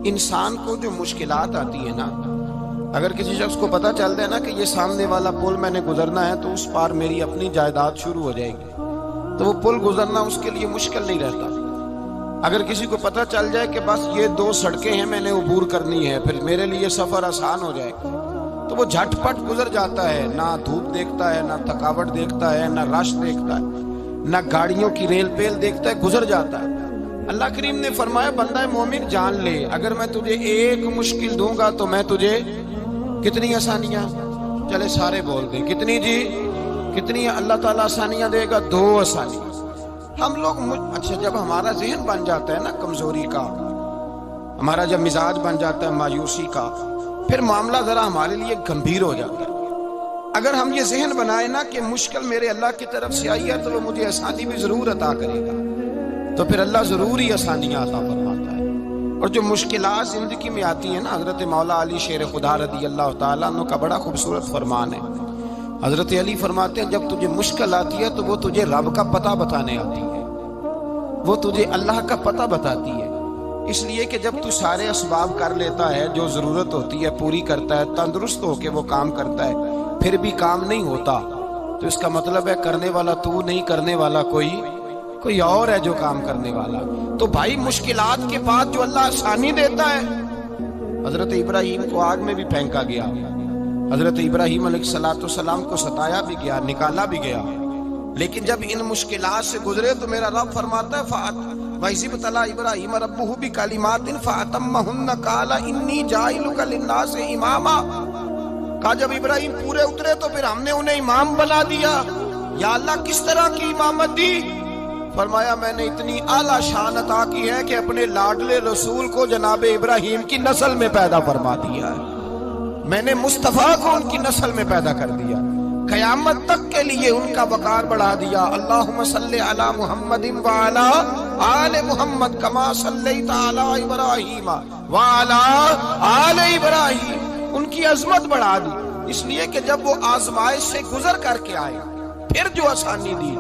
انسان کو جو مشکلات آتی ہیں نا، اگر کسی شخص کو پتہ چل جائے نا کہ یہ سامنے والا پل میں نے گزرنا ہے تو اس پار میری اپنی جائیداد شروع ہو جائے گی، تو وہ پل گزرنا اس کے لیے مشکل نہیں رہتا۔ اگر کسی کو پتہ چل جائے کہ بس یہ 2 سڑکیں ہیں میں نے عبور کرنی ہے، پھر میرے لیے سفر آسان ہو جائے گا، تو وہ جھٹ پٹ گزر جاتا ہے، نہ دھوپ دیکھتا ہے، نہ تھکاوٹ دیکھتا ہے، نہ رش دیکھتا ہے، نہ گاڑیوں کی ریل پیل دیکھتا ہے، گزر جاتا ہے۔ اللہ کریم نے فرمایا بندہ مومن جان لے، اگر میں تجھے ایک مشکل دوں گا تو میں تجھے کتنی آسانیاں، چلے سارے بول دیں کتنی جی، کتنی اللہ تعالیٰ آسانیاں دے گا؟ 2 آسانیاں۔ ہم لوگ اچھا جب ہمارا ذہن بن جاتا ہے نا کمزوری کا، ہمارا جب مزاج بن جاتا ہے مایوسی کا، پھر معاملہ ذرا ہمارے لیے گمبھیر ہو جاتا ہے۔ اگر ہم یہ ذہن بنائے نا کہ مشکل میرے اللہ کی طرف سے آئی ہے تو وہ مجھے آسانی بھی ضرور عطا کرے گا، تو پھر اللہ ضرور ہی آسانیاں عطا فرماتا ہے۔ اور جو مشکلات زندگی میں آتی ہیں نا، حضرت مولا علی شیر خدا رضی اللہ تعالیٰ عنہ کا بڑا خوبصورت فرمان ہے۔ حضرت علی فرماتے ہیں جب تجھے مشکل آتی ہے تو وہ تجھے رب کا پتہ بتانے آتی ہے، وہ تجھے اللہ کا پتہ بتاتی ہے، اس لیے کہ جب تو سارے اسباب کر لیتا ہے، جو ضرورت ہوتی ہے پوری کرتا ہے، تندرست ہو کے وہ کام کرتا ہے، پھر بھی کام نہیں ہوتا، تو اس کا مطلب ہے کرنے والا تو نہیں، کرنے والا کوئی اور ہے جو کام کرنے والا۔ تو بھائی مشکلات کے بعد جو اللہ آسانی دیتا ہے، حضرت ابراہیم کو آگ میں بھی پھینکا گیا، حضرت ابراہیم علیہ السلام کو ستایا بھی گیا، نکالا بھی گیا، لیکن جب ان مشکلات سے گزرے تو میرا رب فرماتا ہے وَإِذِ ابْتَلَىٰ إِبْرَاهِيمَ رَبُّهُ بِكَلِمَاتٍ فَأَتَمَّهُنَّ قَالَ إِنِّي جَاعِلُكَ لِلنَّاسِ إِمَامًا۔ کہا جب ابراہیم پورے اترے تو پھر ہم نے انہیں امام بنا دیا۔ یا اللہ کس طرح کی امامت دی؟ فرمایا میں نے اتنی اعلیٰ شان عطا کی ہے کہ اپنے لاڈلے رسول کو جناب ابراہیم کی نسل میں پیدا فرما دیا ہے، میں نے مصطفیٰ کو ان کی نسل میں پیدا کر دیا، قیامت تک کے لیے ان کا وقار بڑھا دیا۔ اللہم صلی علی محمد وعلی آل محمد کما صلیت علی ابراہیم وعلی آل ابراہیم، ان کی عظمت بڑھا دی، اس لیے کہ جب وہ آزمائش سے گزر کر کے آئے پھر جو آسانی دی۔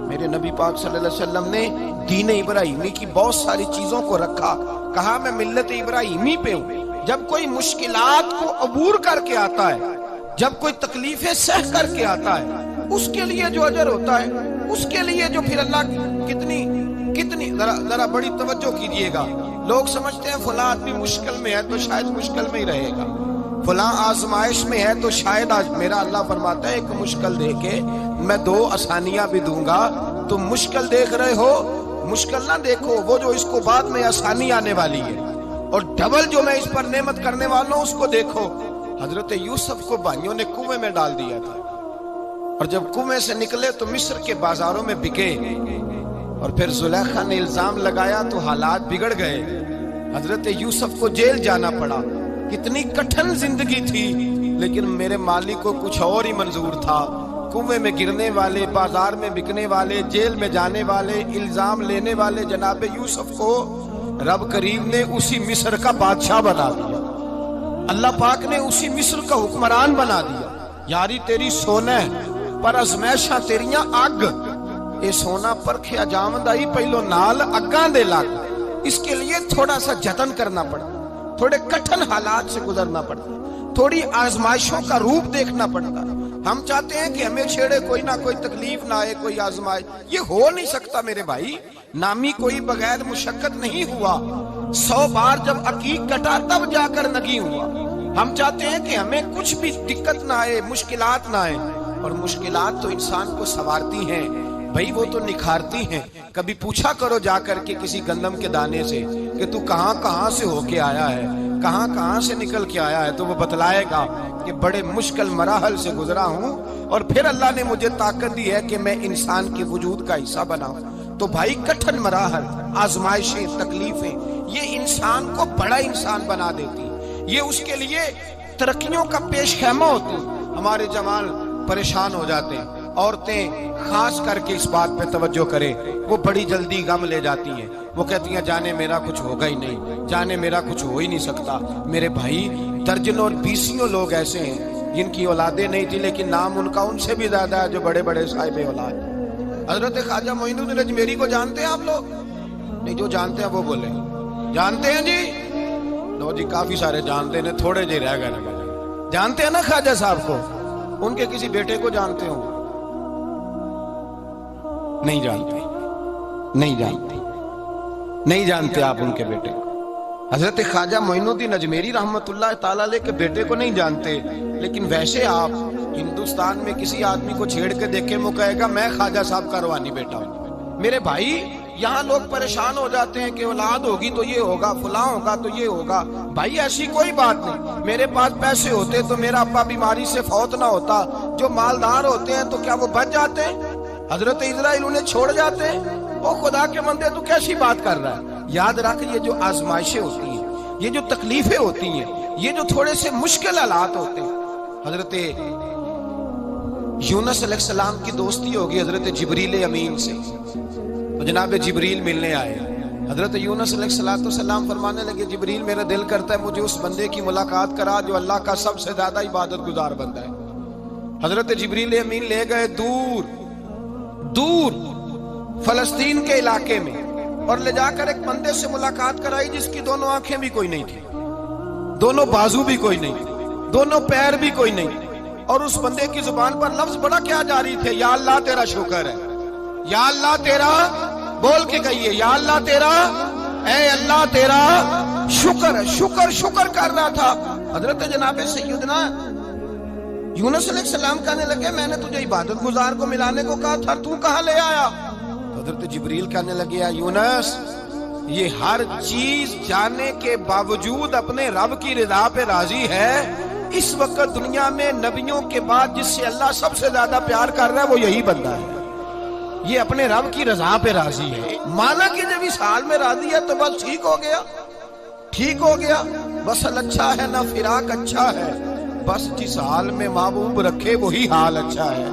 میرے نبی پاک صلی اللہ علیہ وسلم نے دین ابراہیمی کی بہت ساری چیزوں کو رکھا، کہا میں ملت ابراہیمی پہ ہوں۔ جب کوئی مشکلات کو عبور کر کے آتا ہے، جب کوئی تکلیفیں سہ کر کے آتا ہے، اس کے لیے جو اجر ہوتا ہے، اس کے لیے جو پھر اللہ کتنی ذرا بڑی توجہ کیجئے گا۔ لوگ سمجھتے ہیں فلاں آدمی مشکل میں ہے تو شاید مشکل میں ہی رہے گا، فلاں آزمائش میں ہے تو شاید میرا اللہ فرماتا ہے ایک مشکل دے کے میں 2 آسانیاں بھی دوں گا۔ تم مشکل دیکھ رہے ہو، مشکل نہ دیکھو، وہ جو اس کو بعد میں آسانی آنے والی ہے، اور ڈبل جو میں اس پر نعمت کرنے والا ہوں اس کو دیکھو۔ حضرت یوسف کو بھائیوں نے کنویں میں ڈال دیا تھا، اور جب کنویں سے نکلے تو مصر کے بازاروں میں بکے، اور پھر زلیخا نے الزام لگایا تو حالات بگڑ گئے، حضرت یوسف کو جیل جانا پڑا۔ کتنی کٹھن زندگی تھی، لیکن میرے مالک کو کچھ اور ہی منظور تھا۔ کنویں میں گرنے والے، بازار میں بکنے والے، جیل میں جانے والے، الزام لینے والے جناب یوسف کو رب کریم نے اسی مصر کا بادشاہ بنا دیا، اللہ پاک نے اسی مصر کا حکمران بنا دیا۔ یاری تیری سونا ہے پر ازمیشاں تیریاں اگ، اے سونا پرکھیا جامدائی پہلو نال اگاں دے لگ، اس کے لیے تھوڑا سا جتن کرنا پڑتا، تھوڑے کٹھن حالات سے گزرنا پڑتا، تھوڑی آزمائشوں کا روپ دیکھنا پڑتا۔ ہم چاہتے ہیں کہ ہمیں چھیڑے کوئی نہ کوئی تکلیف نہ آئے، کوئی آزمائش، یہ ہو نہیں سکتا میرے بھائی۔ نامی کوئی بغیر مشقت نہیں ہوا، 100 بار جب عقیق کٹا تب جا کر نگی ہوا۔ ہم چاہتے ہیں کہ ہمیں کچھ بھی دقت نہ آئے، مشکلات نہ آئے، اور مشکلات تو انسان کو سنوارتی ہیں بھائی، وہ تو نکھارتی ہیں۔ کبھی پوچھا کرو جا کر کے کسی گندم کے دانے سے کہ تو کہاں سے ہو کے آیا ہے، کہاں سے نکل کے آیا ہے، تو وہ بتلائے گا کہ بڑے مشکل مراحل سے گزرا ہوں، اور پھر اللہ نے مجھے طاقت دی ہے کہ میں انسان کے وجود کا حصہ بناؤں۔ تو بھائی کٹھن مراحل، آزمائشیں، تکلیفیں، یہ انسان کو بڑا انسان بنا دیتی، یہ اس کے لیے ترقیوں کا پیش خیمہ ہوتی۔ ہمارے جوان پریشان ہو جاتے ہیں، عورتیں خاص کر کے اس بات پہ توجہ کریں، وہ بڑی جلدی غم لے جاتی ہیں، وہ کہتی ہیں جانے میرا کچھ ہوگا ہی نہیں، جانے میرا کچھ ہو ہی نہیں سکتا۔ میرے بھائی درجنوں اور بیسیوں لوگ ایسے ہیں جن کی اولادیں نہیں تھی، لیکن نام ان کا ان سے بھی زیادہ ہے جو بڑے بڑے صاحب اولاد۔ حضرت خواجہ معین الدین اجمیری کو جانتے ہیں آپ لوگ؟ نہیں، جو جانتے ہیں وہ بولیں۔ جانتے ہیں جی؟ جی کافی سارے جانتے ہیں، تھوڑے جی رہ گئے نا۔ جانتے ہیں نا خواجہ صاحب کو؟ ان کے کسی بیٹے کو جانتے ہوں؟ نہیں جانتے، نہیں جانتے، نہیں جانتے آپ ان کے بیٹے کو۔ حضرت خواجہ معین الدین اجمیری رحمت اللہ تعالیٰ علیہ کے بیٹے کو نہیں جانتے، لیکن ویسے آپ ہندوستان میں کسی آدمی کو چھیڑ کے دیکھیں وہ کہے گا میں خواجہ صاحب کا روحانی بیٹا ہوں۔ میرے بھائی یہاں لوگ پریشان ہو جاتے ہیں کہ اولاد ہوگی تو یہ ہوگا، فلاں ہوگا تو یہ ہوگا۔ بھائی ایسی کوئی بات نہیں۔ میرے پاس پیسے ہوتے تو میرا ابا بیماری سے فوت نہ ہوتا۔ جو مالدار ہوتے ہیں تو کیا وہ بچ جاتے ہیں؟ حضرت اسرائیل انہیں چھوڑ جاتے ہیں؟ او خدا کے بندے تو کیسی بات کر رہا ہے؟ یاد رکھ، یہ جو آزمائشیں ہوتی ہیں، یہ جو تکلیفیں ہوتی ہیں، یہ جو تھوڑے سے مشکل حالات ہوتے ہیں۔ حضرت یونس علیہ السلام کی دوستی ہوگی حضرت جبریل امین سے، تو جناب جبریل ملنے آئے۔ حضرت یونس علیہ السلام فرمانے لگے جبریل میرا دل کرتا ہے مجھے اس بندے کی ملاقات کرا جو اللہ کا سب سے زیادہ عبادت گزار بندہ ہے۔ حضرت جبریل امین لے گئے دور دور فلسطین کے علاقے میں، اور لے جا کر ایک بندے سے ملاقات کرائی جس کی دونوں آنکھیں بھی کوئی نہیں تھی، دونوں بازو بھی کوئی نہیں، دونوں پیر بھی کوئی نہیں، اور اس بندے کی زبان پر لفظ بڑا کیا جاری تھے، یا اللہ تیرا شکر ہے، یا اللہ تیرا، بول کے کہیے یا اللہ تیرا، اے اللہ تیرا شکر ہے۔ شکر شکر کر رہا تھا۔ حضرت جناب سیدنا یونس علیہ السلام کہنے لگے میں نے تجھے عبادت گزار کو ملانے کو کہا تھا، تو کہاں لے آیا؟ حضرت جبریل کہنے لگے یا یونس، یہ ہر چیز جانے کے باوجود اپنے رب کی رضا پہ راضی ہے۔ اس وقت دنیا میں نبیوں کے بعد جس سے اللہ سب سے زیادہ پیار کر رہا ہے وہ یہی بندہ ہے، یہ اپنے رب کی رضا پہ راضی ہے۔ مانا کہ جب اس حال میں راضی ہے تو بس ٹھیک ہو گیا، ٹھیک ہو گیا، بس اچھا ہے نہ فراق اچھا ہے، بس جس حال میں محبوب رکھے وہی حال اچھا ہے،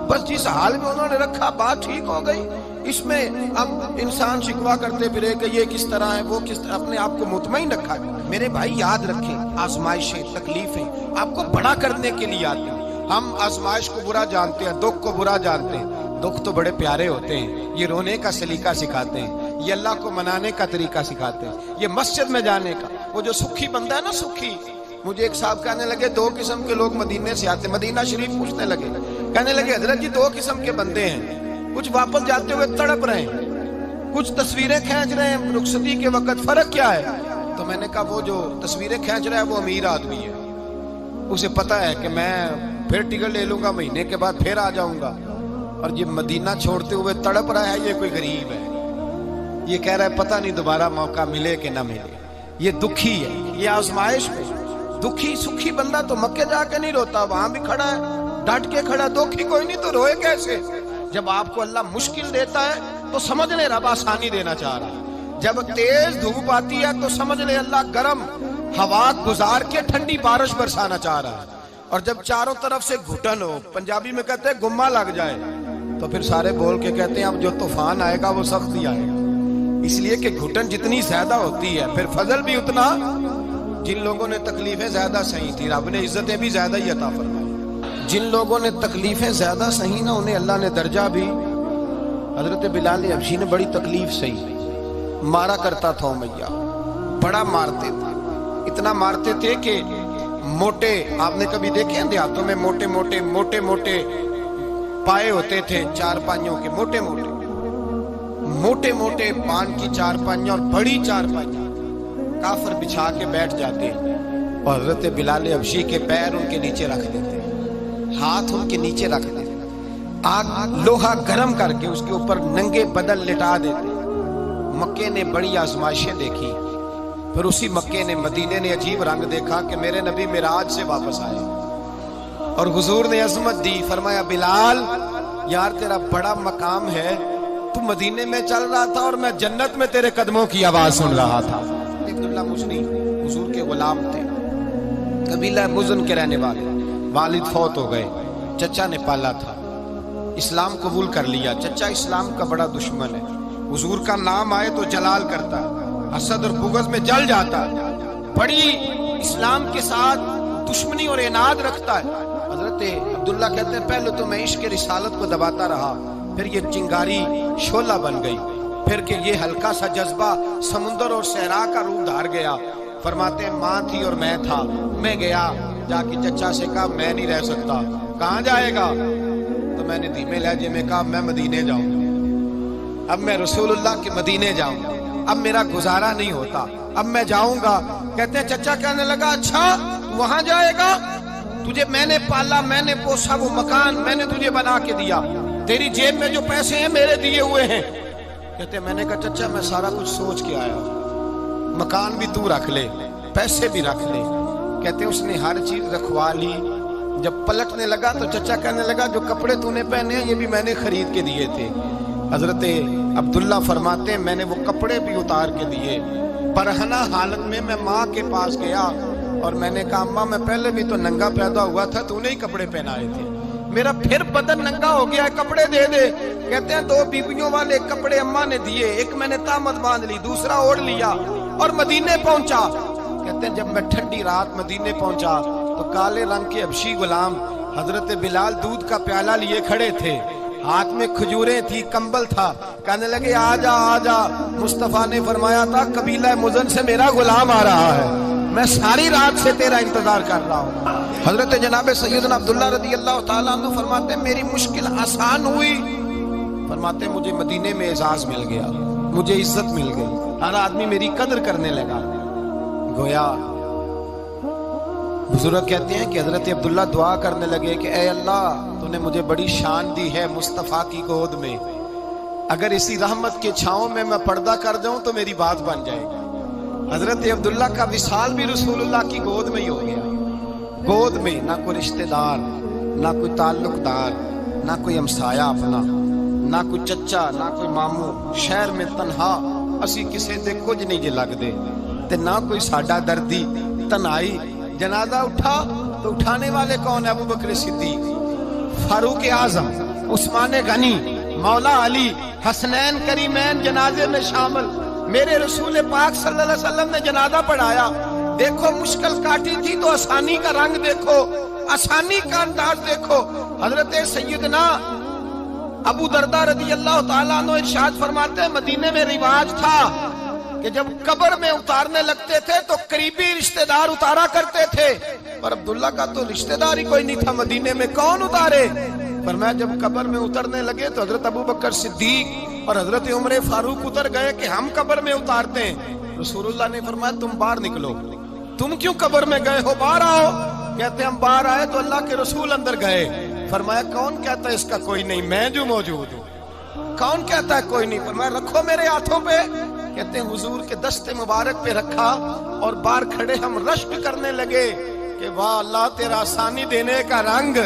بس جس حال میں انہوں نے رکھا بات ٹھیک ہو گئی۔ اس میں اب انسان شکوا کرتے پھرے کہ یہ کس طرح ہے وہ کس طرح، اپنے آپ کو مطمئن رکھا ہے۔ میرے بھائی یاد رکھیں آزمائشیں تکلیفیں آپ کو بڑا کرنے کے لیے آتی ہیں۔ ہم آزمائش کو برا جانتے ہیں، دکھ کو برا جانتے ہیں۔ دکھ تو بڑے پیارے ہوتے ہیں، یہ رونے کا سلیقہ سکھاتے ہیں، یہ اللہ کو منانے کا طریقہ سکھاتے ہیں، یہ مسجد میں جانے کا۔ وہ جو سکھی بندہ ہے نا سکھی، مجھے ایک صاحب کہنے لگے دو قسم کے لوگ مدینے سے آتے، مدینہ شریف پوچھنے لگے، کہنے لگے حضرت جی دو قسم کے بندے ہیں، کچھ واپس جاتے ہوئے تڑپ رہے ہیں، کچھ تصویریں کھینچ رہے ہیں رخصتی کے وقت، فرق کیا ہے؟ تو میں نے کہا وہ جو تصویریں کھینچ رہا ہے وہ امیر آدمی ہے، اسے پتا ہے کہ میں پھر ٹکٹ لے لوں گا مہینے کے بعد پھر آ جاؤں گا، اور یہ مدینہ چھوڑتے ہوئے تڑپ رہا ہے یہ کوئی غریب ہے، یہ کہہ رہا ہے پتہ نہیں دوبارہ موقع ملے کہ نہ ملے، یہ دکھی ہے، یہ آزمائش میں دکھی۔ سکھی بندہ تو مکے جا کے نہیں روتا، وہاں بھی کھڑا ہے ڈٹ کے کھڑا، دکھی کوئی نہیں تو روئے کیسے؟ جب آپ کو اللہ مشکل دیتا ہے تو سمجھ لے رب آسانی دینا چاہ رہا ہے، جب تیز دھوپ آتی ہے تو سمجھ لے اللہ گرم ہوا گزار کے ٹھنڈی بارش برسانا چاہ رہا ہے، اور جب چاروں طرف سے گھٹن ہو، پنجابی میں کہتے ہیں گمہ لگ جائے، تو پھر سارے بول کے کہتے ہیں اب جو طوفان آئے گا وہ سخت ہی آئے گا، اس لیے کہ گھٹن جتنی زیادہ ہوتی ہے پھر فضل بھی اتنا۔ جن لوگوں نے تکلیفیں زیادہ سہی تھی رب نے عزتیں بھی زیادہ ہی عطا فرمائی، جن لوگوں نے تکلیفیں زیادہ سہی نا انہیں اللہ نے درجہ بھی۔ حضرت بلال حبشی نے بڑی تکلیف سہی، مارا کرتا تھا امیہ، بڑا مارتے تھے، اتنا مارتے تھے کہ موٹے، آپ نے کبھی دیکھے ہیں دیہاتوں میں موٹے موٹے پائے ہوتے تھے چار پائیوں کے، موٹے موٹے پان کی چار پائیاں اور بڑی چار پائیاں کافر بچھا کے بیٹھ جاتے ہیں، اور حضرت بلال حبشی کے پیر ان کے نیچے رکھ دیتے، ہاتھ ان کے نیچے رکھ دیتے، آگ لوہا گرم کر کے اس کے اوپر ننگے بدن لٹا دیتے۔ مکے نے بڑی آزمائشیں دیکھی، پھر اسی مکے نے مدینے نے عجیب رنگ دیکھا کہ میرے نبی معراج سے واپس آئے، اور حضور نے عظمت دی، فرمایا بلال یار تیرا بڑا مقام ہے، تو مدینے میں چل رہا تھا اور میں جنت میں تیرے قدموں کی آواز سن رہا تھا۔ عبداللہ مزنی حضور کے غلام تھے، قبیلہ مزن کے رہنے والے، والد فوت ہو گئے، چچا نے پالا تھا، اسلام قبول کر لیا، چچا اسلام کا بڑا دشمن ہے، حضور کا نام آئے تو جلال کرتا ہے، حسد اور بغض میں جل جاتا ہے، بڑی اسلام کے ساتھ دشمنی اور عناد رکھتا ہے۔ حضرت عبداللہ کہتے ہیں پہلے تو میں عشق رسالت کو دباتا رہا، پھر یہ چنگاری شعلہ بن گئی، پھر کہ یہ ہلکا سا جذبہ سمندر اور صحرا کا روپ دھار گیا، فرماتے ہیں ماں تھی اور میں تھا. میں گیا, جا کے چچا سے کہا میں نہیں رہ سکتا. کہاں جائے گا؟ تو میں نے دھیمے لہجے میں کہا میں مدینے جاؤں, اب میں رسول اللہ کے مدینے جاؤں, اب میرا گزارا نہیں ہوتا, اب میں جاؤں گا. کہتے ہیں چچا کہنے لگا اچھا تو وہاں جائے گا؟ تجھے میں نے پالا, میں نے پوسا, وہ مکان میں نے تجھے بنا کے دیا, تیری جیب میں جو پیسے ہیں میرے دیے ہوئے ہیں. کہتے ہیں میں نے کہا چچا میں سارا کچھ سوچ کے آیا, مکان بھی تو رکھ لے, پیسے بھی رکھ لے. کہتے ہیں اس نے ہر چیز رکھوا لی. جب پلٹنے لگا تو چچا کہنے لگا جو کپڑے تو نے پہنے ہیں یہ بھی میں نے خرید کے دیے تھے. حضرت عبداللہ فرماتے ہیں میں نے وہ کپڑے بھی اتار کے دیے. برہنہ حالت میں ماں کے پاس گیا اور میں نے کہا اماں میں پہلے بھی تو ننگا پیدا ہوا تھا, تو نے ہی کپڑے پہنائے تھے, میرا پھر بدن ننگا ہو گیا ہے, کپڑے دے دے. کہتے ہیں 2 بیویوں والے کپڑے اماں نے دیے, ایک میں نے تامت باندھ لی, دوسرا اوڑھ لیا اور مدینے پہنچا. کہتے ہیں جب میں ٹھنڈی رات مدینے پہنچا تو کالے رنگ کے حبشی غلام حضرت بلال دودھ کا پیالہ لیے کھڑے تھے, ہاتھ میں کھجوریں تھی, کمبل تھا. کہنے لگے آجا آجا. مصطفیٰ نے فرمایا تھا قبیلہ مزن سے میرا غلام آ رہا ہے, میں ساری رات سے تیرا انتظار کر رہا ہوں. حضرت جناب سیدنا عبداللہ رضی اللہ تعالیٰ عنہ فرماتے ہیں میری مشکل آسان ہوئی. فرماتے ہیں مجھے مدینے میں اعزاز مل گیا, مجھے عزت مل گئی, ہر آدمی میری قدر کرنے لگا. گویا بزرگ کہتے ہیں کہ حضرت عبداللہ دعا کرنے لگے کہ اے اللہ تو نے مجھے بڑی شان دی ہے مصطفیٰ کی گود میں, اگر اسی رحمت کے چھاؤں میں پردہ کر جاؤں تو میری بات بن جائے گی. حضرت عبداللہ کا وصال بھی رسول اللہ کی گود میں ہی ہو گیا. گود میں نہ کوئی رشتہ دار, نہ کوئی تعلق دار, نہ کوئی ہمسایا اپنا, نہ کوئی چچا, نہ کوئی ماموں. شہر میں تنہا اسی کسے دے کچھ نہیں جے لگ دے, تے نہ کوئی ساڈا دردی. تنہائی. جنازہ اٹھا تو اٹھانے والے کون ہیں؟ ابو بکر صدیق, فاروق اعظم, عثمان غنی, مولا علی, حسنین کریمین جنازے میں شامل. میرے رسول پاک صلی اللہ علیہ وسلم نے جنازہ پڑھایا. دیکھو مشکل کاٹی تھی تو آسانی کا رنگ دیکھو, آسانی کا انداز دیکھو. حضرت سیدنا ابو دردہ رضی اللہ تعالیٰ عنہ ارشاد فرماتے ہیں مدینے میں رواج تھا کہ جب قبر میں اتارنے لگتے تھے تو قریبی رشتہ دار اتارا کرتے تھے, پر عبداللہ کا تو رشتہ دار ہی کوئی نہیں تھا مدینے میں, کون اتارے؟ فرمایا جب قبر میں اترنے لگے تو حضرت ابو بکر صدیق اور حضرت عمر فاروق اتر گئے کہ ہم قبر میں اتارتے ہیں. رسول اللہ نے فرمایا تم باہر نکلو, تم کیوں قبر میں گئے ہو, باہر آؤ. کہتے ہیں ہم باہر آئے تو اللہ کے رسول اندر گئے. فرمایا کون کہتا ہے اس کا کوئی نہیں, میں جو موجود ہوں. کون کہتا ہے کوئی نہیں؟ فرمایا رکھو میرے ہاتھوں پہ. کہتے ہیں حضور کے دست مبارک پہ رکھا اور باہر کھڑے ہم رشک کرنے لگے کہ واہ اللہ تیرا آسانی دینے کا رنگ.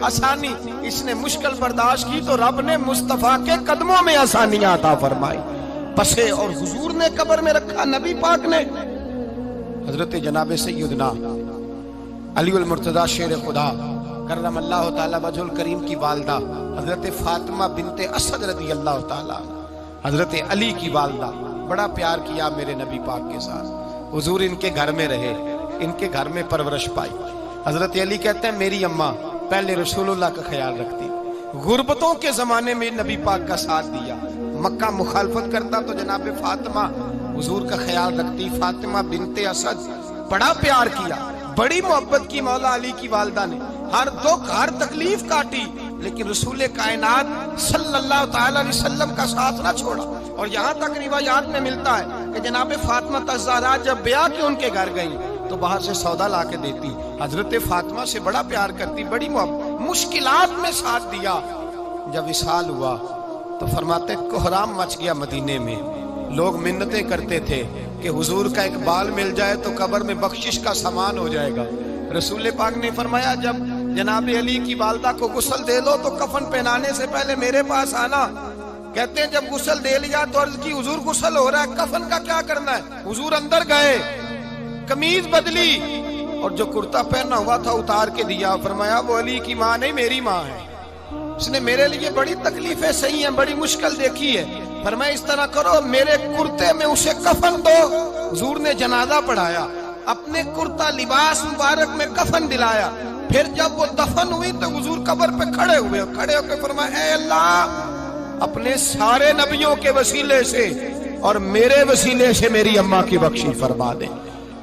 آسانی اس نے مشکل برداشت کی تو رب نے مصطفیٰ کے قدموں میں آسانیاں عطا فرمائی. پسے اور حضور نے قبر میں رکھا, نبی پاک نے. حضرت جناب سیدنا علی المرتضی شیر خدا کرم اللہ تعالی وجہ الکریم کی والدہ حضرت فاطمہ بنت اسد رضی اللہ تعالی, حضرت علی کی والدہ, بڑا پیار کیا میرے نبی پاک کے ساتھ. حضور ان کے گھر میں رہے, ان کے گھر میں پرورش پائی. حضرت علی کہتے ہیں میری اماں پہلے رسول اللہ کا خیال رکھتی, غربتوں کے زمانے میں نبی پاک کا ساتھ دیا. مکہ مخالفت کرتا تو جناب فاطمہ حضور کا خیال رکھتی. فاطمہ بنت اسد بڑا پیار کیا, بڑی محبت کی مولا علی کی والدہ نے, ہر دکھ ہر تکلیف کاٹی, لیکن رسول کائنات صلی اللہ تعالی علیہ وسلم کا ساتھ نہ چھوڑا. اور یہاں تک روایات میں ملتا ہے کہ جناب فاطمہ الزہرا جب بیعہ کے ان کے گھر گئیں تو باہر سے سودا لا کے دیتی. حضرت فاطمہ سے بڑا پیار کرتی, بڑی محبت, مشکلات میں ساتھ دیا. جب وصال ہوا تو فرماتے کوہرام مچ گیا مدینے میں. لوگ منتیں کرتے تھے کہ حضور کا ایک بال مل جائے تو قبر میں بخشش کا سامان ہو جائے گا. رسول پاک نے فرمایا جب جناب علی کی والدہ کو غسل دے لو تو کفن پہنانے سے پہلے میرے پاس آنا. کہتے ہیں جب غسل دے لیا تو عرض کی حضور غسل ہو رہا ہے, کفن کا کیا کرنا ہے؟ حضور اندر گئے, قمیض بدلی اور جو کرتا پہنا ہوا تھا اتار کے دیا. فرمایا وہ علی کی ماں نہیں میری ماں ہے, اس نے میرے لیے بڑی تکلیفیں سہی ہیں, بڑی مشکل دیکھی ہے. فرمایا اس طرح کرو میرے کرتے میں اسے کفن دو. حضور نے جنازہ پڑھایا, اپنے کرتا لباس مبارک میں کفن دلایا. پھر جب وہ دفن ہوئی تو حضور قبر پہ کھڑے ہوئے, کھڑے ہو کے فرمایا اے اللہ اپنے سارے نبیوں کے وسیلے سے اور میرے وسیلے سے میری اماں کی بخشش فرما دے.